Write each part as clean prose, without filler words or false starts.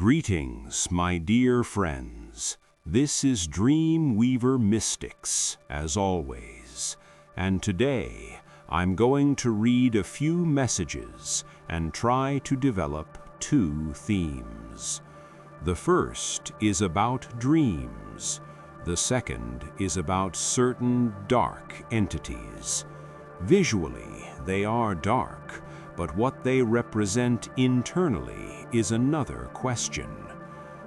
Greetings, my dear friends. This is Dream Weaver Mystics, as always. And today, I'm going to read a few messages and try to develop two themes. The first is about dreams. The second is about certain dark entities. Visually, they are dark, but what they represent internally is another question.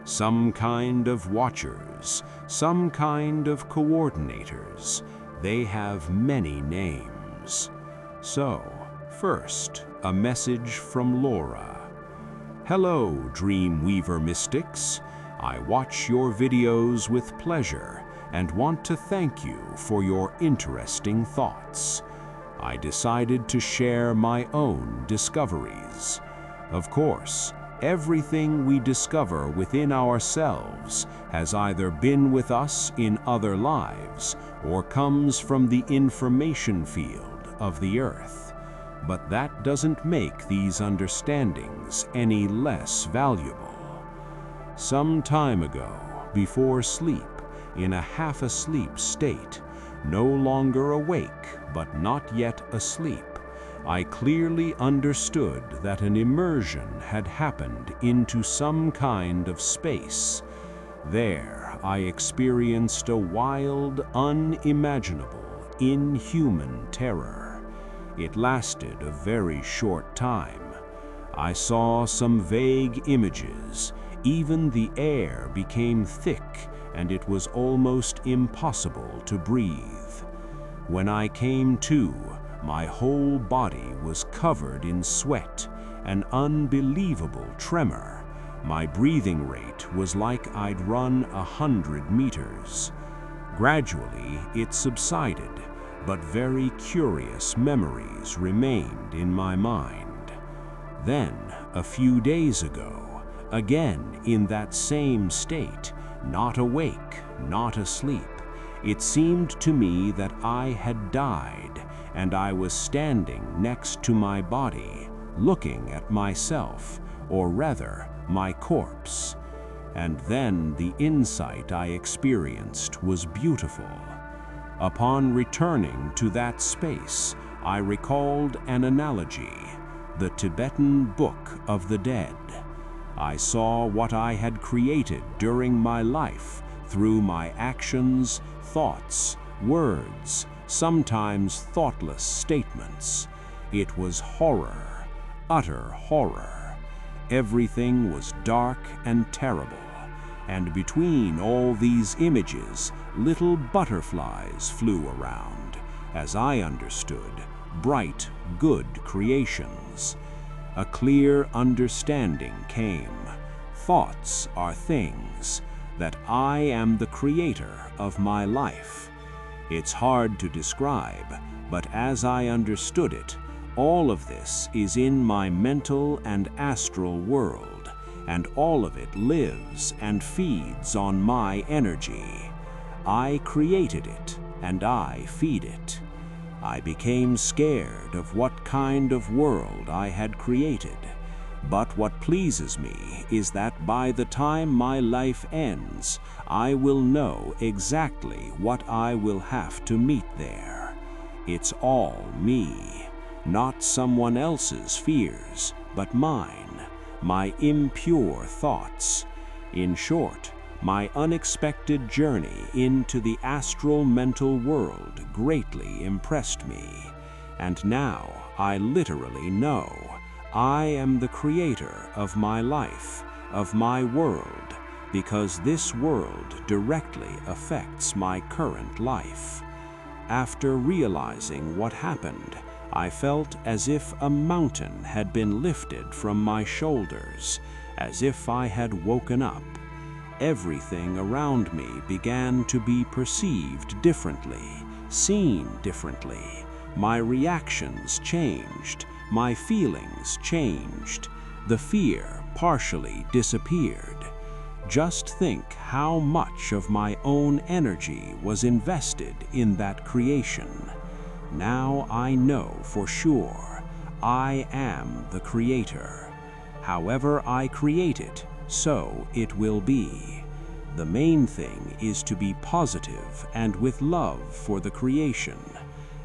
Some kind of watchers, some kind of coordinators. They have many names. So, first, a message from Laura. Hello, Dreamweaver Mystics. I watch your videos with pleasure and want to thank you for your interesting thoughts. I decided to share my own discoveries. Of course, everything we discover within ourselves has either been with us in other lives or comes from the information field of the earth. But that doesn't make these understandings any less valuable. Some time ago, before sleep, in a half-asleep state, no longer awake but not yet asleep, I clearly understood that an immersion had happened into some kind of space. There, I experienced a wild, unimaginable, inhuman terror. It lasted a very short time. I saw some vague images. Even the air became thick, and it was almost impossible to breathe. When I came to, my whole body was covered in sweat, an unbelievable tremor. My breathing rate was like I'd run 100 meters. Gradually, it subsided, but very curious memories remained in my mind. Then, a few days ago, again in that same state, not awake, not asleep, it seemed to me that I had died, and I was standing next to my body, looking at myself, or rather, my corpse. And then the insight I experienced was beautiful. Upon returning to that space, I recalled an analogy, the Tibetan Book of the Dead. I saw what I had created during my life through my actions, thoughts, words, sometimes thoughtless statements. It was horror, utter horror. Everything was dark and terrible, and between all these images, little butterflies flew around, as I understood, bright, good creations. A clear understanding came. Thoughts are things, that I am the creator of my life. It's hard to describe, but as I understood it, all of this is in my mental and astral world, and all of it lives and feeds on my energy. I created it, and I feed it. I became scared of what kind of world I had created. But what pleases me is that by the time my life ends, I will know exactly what I will have to meet there. It's all me, not someone else's fears, but mine, my impure thoughts. In short, my unexpected journey into the astral mental world greatly impressed me. And now I literally know I am the creator of my life, of my world, because this world directly affects my current life. After realizing what happened, I felt as if a mountain had been lifted from my shoulders, as if I had woken up. Everything around me began to be perceived differently, seen differently. My reactions changed. My feelings changed. The fear partially disappeared. Just think how much of my own energy was invested in that creation. Now I know for sure I am the creator. However I create it, so it will be. The main thing is to be positive and with love for the creation.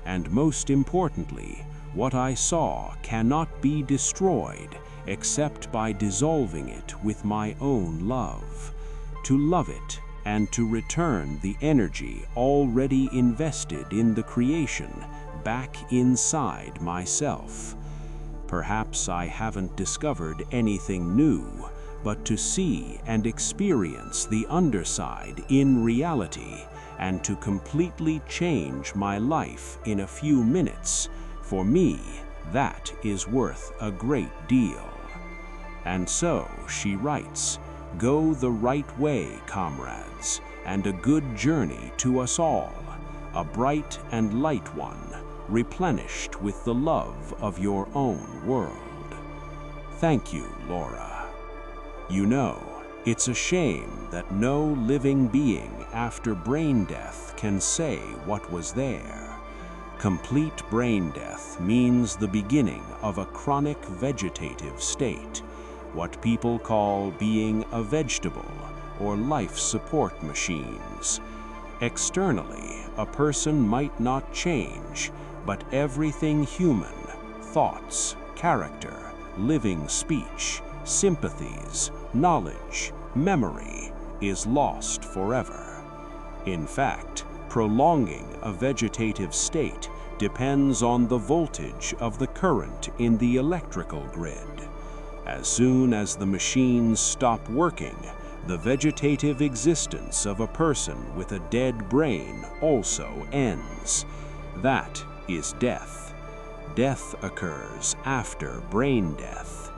And most importantly, what I saw cannot be destroyed except by dissolving it with my own love. To love it and to return the energy already invested in the creation back inside myself. Perhaps I haven't discovered anything new, but to see and experience the underside in reality and to completely change my life in a few minutes, for me, that is worth a great deal. And so, she writes, go the right way, comrades, and a good journey to us all, a bright and light one, replenished with the love of your own world. Thank you, Laura. You know, it's a shame that no living being after brain death can say what was there. Complete brain death means the beginning of a chronic vegetative state, what people call being a vegetable or life support machines. Externally, a person might not change, but everything human, thoughts, character, living speech, sympathies, knowledge, memory, is lost forever. In fact, prolonging a vegetative state depends on the voltage of the current in the electrical grid. As soon as the machines stop working, the vegetative existence of a person with a dead brain also ends. That is death. Death occurs after brain death.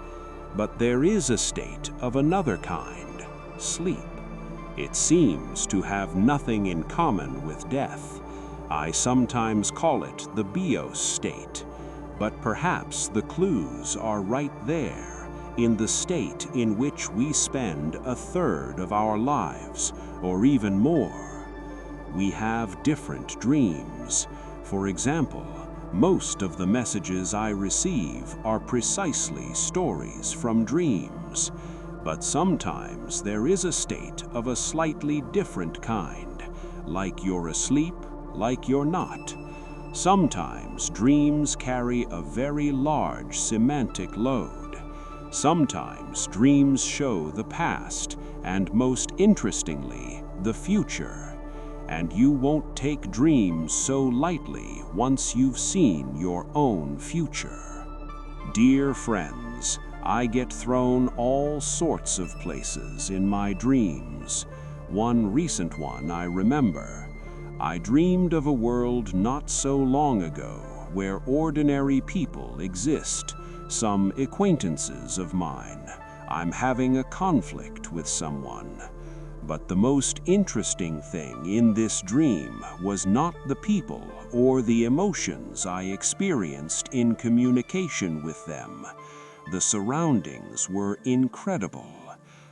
But there is a state of another kind, sleep. It seems to have nothing in common with death. I sometimes call it the bios state, but perhaps the clues are right there, in the state in which we spend a third of our lives, or even more. We have different dreams. For example, most of the messages I receive are precisely stories from dreams, but sometimes there is a state of a slightly different kind, like you're asleep, like you're not. Sometimes dreams carry a very large semantic load. Sometimes dreams show the past, and most interestingly, the future. And you won't take dreams so lightly once you've seen your own future. Dear friends, I get thrown all sorts of places in my dreams. One recent one I remember. I dreamed of a world not so long ago where ordinary people exist, some acquaintances of mine. I'm having a conflict with someone. But the most interesting thing in this dream was not the people or the emotions I experienced in communication with them. The surroundings were incredible.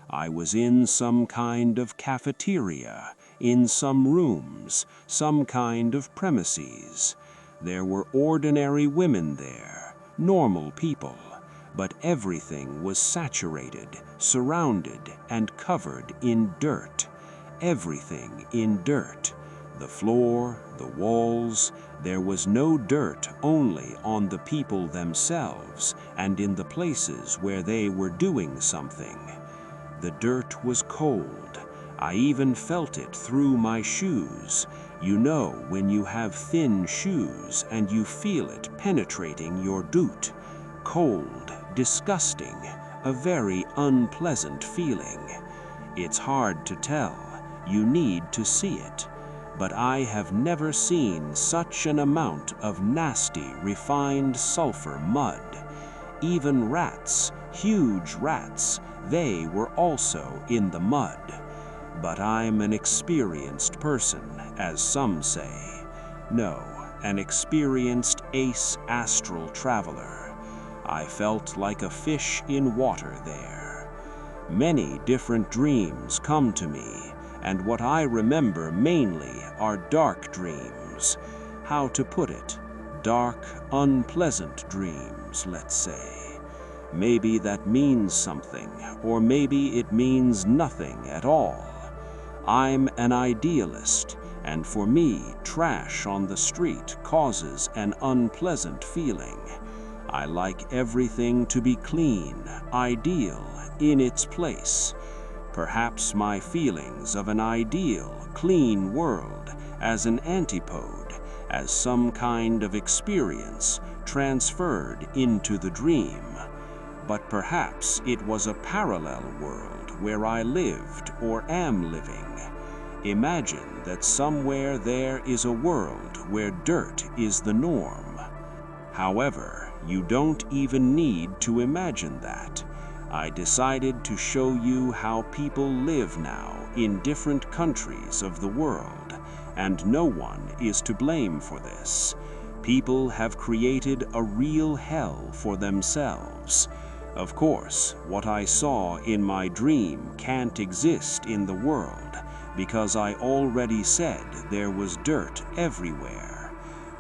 I was in some kind of cafeteria, in some rooms, some kind of premises. There were ordinary women there, normal people. But everything was saturated, surrounded, and covered in dirt. Everything in dirt. The floor, the walls. There was no dirt only on the people themselves and in the places where they were doing something. The dirt was cold. I even felt it through my shoes. You know when you have thin shoes and you feel it penetrating your boot. Cold, disgusting, a very unpleasant feeling. It's hard to tell. You need to see it. But I have never seen such an amount of nasty, refined sulfur mud. Even rats, huge rats, they were also in the mud. But I'm an experienced person, as some say. No, an experienced ace astral traveler. I felt like a fish in water there. Many different dreams come to me, and what I remember mainly are dark dreams. How to put it? Dark, unpleasant dreams, let's say. Maybe that means something, or maybe it means nothing at all. I'm an idealist, and for me, trash on the street causes an unpleasant feeling. I like everything to be clean, ideal, in its place. Perhaps my feelings of an ideal, clean world as an antipode, as some kind of experience transferred into the dream. But perhaps it was a parallel world where I lived or am living. Imagine that somewhere there is a world where dirt is the norm. However, you don't even need to imagine that. I decided to show you how people live now in different countries of the world, and no one is to blame for this. People have created a real hell for themselves. Of course, what I saw in my dream can't exist in the world, because I already said there was dirt everywhere.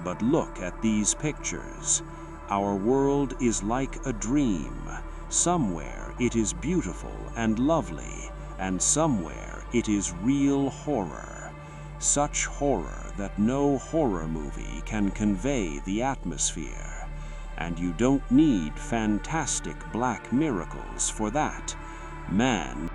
But look at these pictures. Our world is like a dream. Somewhere it is beautiful and lovely, and somewhere it is real horror. Such horror that no horror movie can convey the atmosphere. And you don't need fantastic black miracles for that. Man